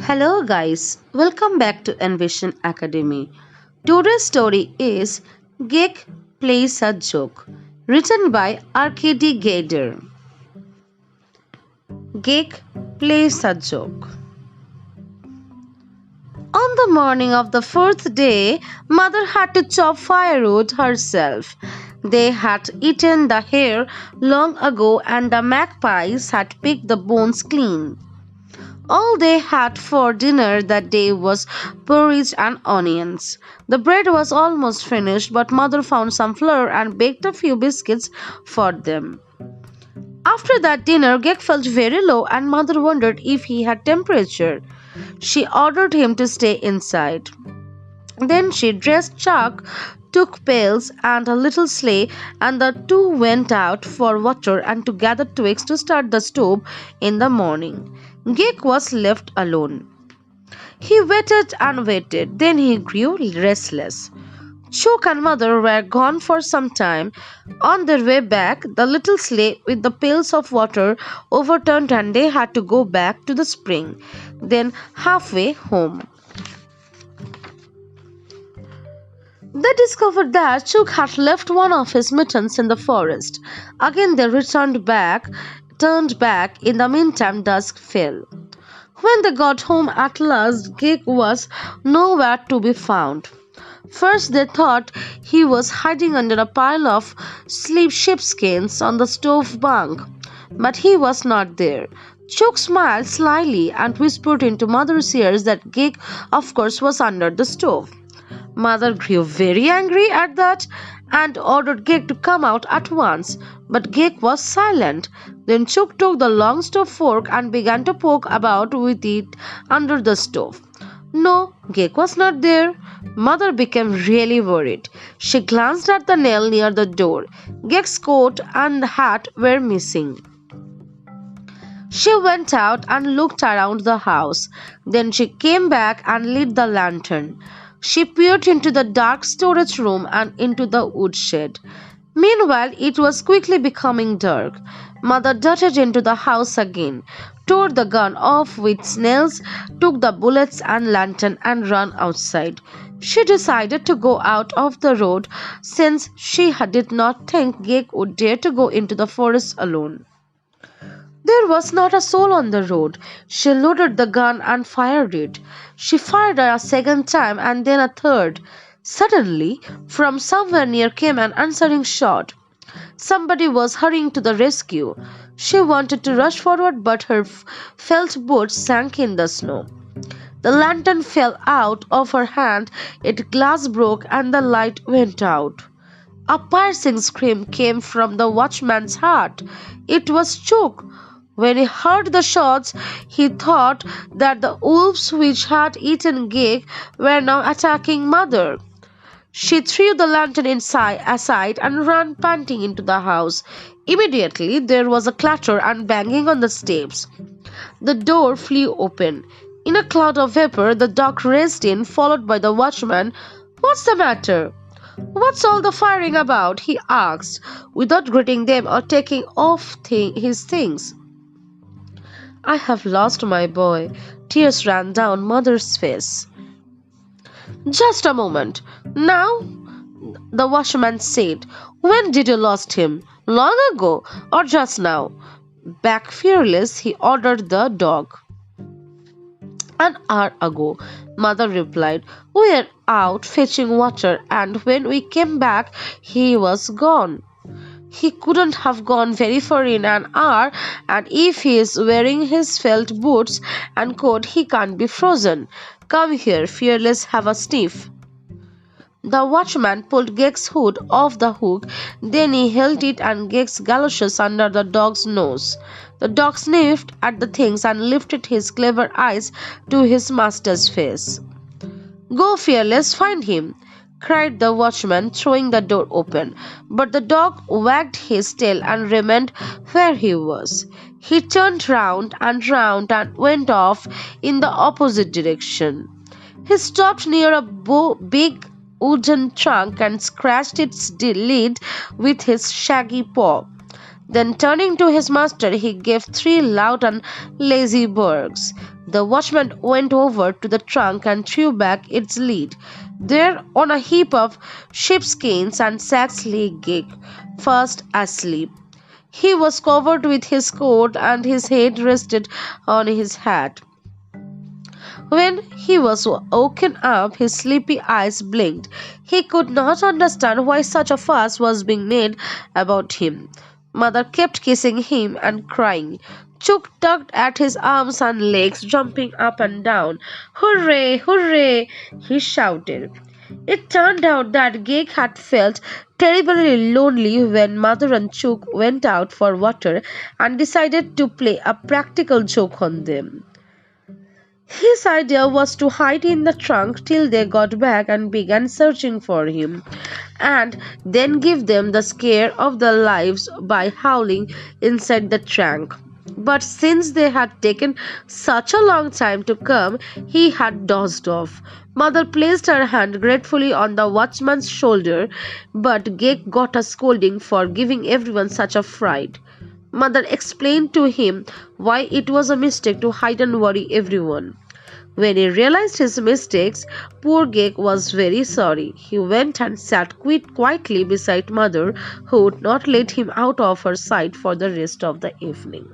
Hello, guys. Welcome back to Envision Academy. Today's story is Gek Plays a Joke, written by RKD Gader. Gek Plays a Joke. On the morning of the fourth day, Mother had to chop firewood herself. They had eaten the hare long ago, and the magpies had picked the bones clean. All they had for dinner that day was porridge and onions. The bread was almost finished, but Mother found some flour and baked a few biscuits for them. After that dinner, Gek felt very low, and Mother wondered if he had temperature. She ordered him to stay inside. Then she dressed Chuck, took pails and a little sleigh, and the two went out for water and to gather twigs to start the stove in the morning. Gek was left alone. He waited and waited, then he grew restless. Chook and Mother were gone for some time. On their way back, the little sleigh with the pails of water overturned and they had to go back to the spring. Then, halfway home, they discovered that Chook had left one of his mittens in the forest. Again they turned back. In the meantime, dusk fell. When they got home at last, Gek was nowhere to be found. First they thought he was hiding under a pile of sheepskins on the stove bunk, but he was not there. Chook smiled slyly and whispered into Mother's ears that Gek, of course, was under the stove. Mother grew very angry at that and ordered Gek to come out at once, but Gek was silent. Then Chook took the long stove fork and began to poke about with it under the stove. No, Gek was not there. Mother became really worried. She glanced at the nail near the door. Gek's coat and hat were missing. She went out and looked around the house. Then she came back and lit the lantern. She peered into the dark storage room and into the woodshed. Meanwhile, it was quickly becoming dark. Mother darted into the house again, tore the gun off with nails, took the bullets and lantern and ran outside. She decided to go out of the road since she did not think Gek would dare to go into the forest alone. There was not a soul on the road. She loaded the gun and fired it. She fired a second time and then a third. Suddenly, from somewhere near came an answering shot. Somebody was hurrying to the rescue. She wanted to rush forward, but her felt boots sank in the snow. The lantern fell out of her hand, its glass broke, and the light went out. A piercing scream came from the watchman's heart. It was Chook. When he heard the shots, he thought that the wolves which had eaten Gek were now attacking Mother. She threw the lantern aside and ran panting into the house. Immediately there was a clatter and banging on the steps. The door flew open. In a cloud of vapor, the dog raced in, followed by the watchman. "What's the matter? What's all the firing about?" he asked, without greeting them or taking off his things. "I have lost my boy." Tears ran down Mother's face. "Just a moment. Now," the watchman said. "When did you lost him? Long ago or just now?" Back Fearless, he ordered the dog. "An hour ago," Mother replied. "We were out fetching water, and when we came back, he was gone." "He couldn't have gone very far in an hour, and if he is wearing his felt boots and coat, he can't be frozen. Come here, Fearless, have a sniff." The watchman pulled Gek's hood off the hook, then he held it and Gek's galoshes under the dog's nose. The dog sniffed at the things and lifted his clever eyes to his master's face. "Go, Fearless, find him," cried the watchman, throwing the door open. But the dog wagged his tail and remained where he was. He turned round and went off in the opposite direction. He stopped near a big wooden trunk and scratched its lid with his shaggy paw. Then, turning to his master, he gave three loud and lazy barks. The watchman went over to the trunk and threw back its lid. There, on a heap of sheepskins and sacks, lay Gek, fast asleep. He was covered with his coat and his head rested on his hat. When he was woken up, his sleepy eyes blinked. He could not understand why such a fuss was being made about him. Mother kept kissing him and crying. Chook tugged at his arms and legs, jumping up and down. Hooray! Hooray! He shouted. It turned out that Gek had felt terribly lonely when Mother and Chook went out for water and decided to play a practical joke on them. His idea was to hide in the trunk till they got back and began searching for him, and then give them the scare of their lives by howling inside the trunk. But since they had taken such a long time to come, he had dozed off. Mother placed her hand gratefully on the watchman's shoulder, but Gek got a scolding for giving everyone such a fright. Mother explained to him why it was a mistake to hide and worry everyone. When he realized his mistakes, poor Gek was very sorry. He went and sat quietly beside Mother, who would not let him out of her sight for the rest of the evening.